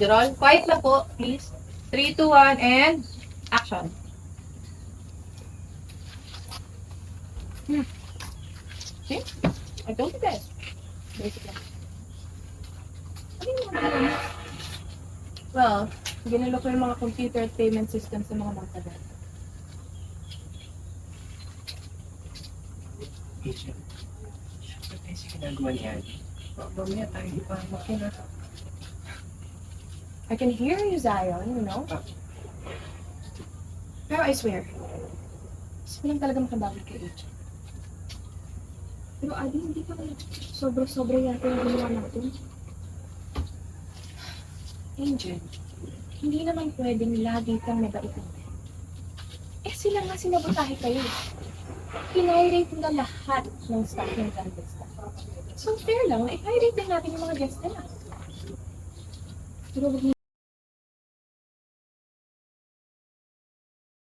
Roll. Quiet lang po, please. 3, 2, 1, and action. See? I told you guys. Basic lang. Ano yung mga ganun? Well, ginalo ko yung mga computer at payment systems ng mga magtagal. Agent, ano tayo sa ginagawa niyan? Mamaya tayo di pa makina. I can hear you, Zion, you know? Pero I swear, gusto ko lang talaga makabawi kay Agent. Pero Adi, hindi pa sobra-sobra yata yung ginawa natin. Angel, hindi naman pwedeng lagi kang mabaitin. Eh sila nga sinabotahe kayo. Pinirate na lahat ng staff ng Candlesta. So fair lang na i-pirate din natin yung mga guests nila. Pero wag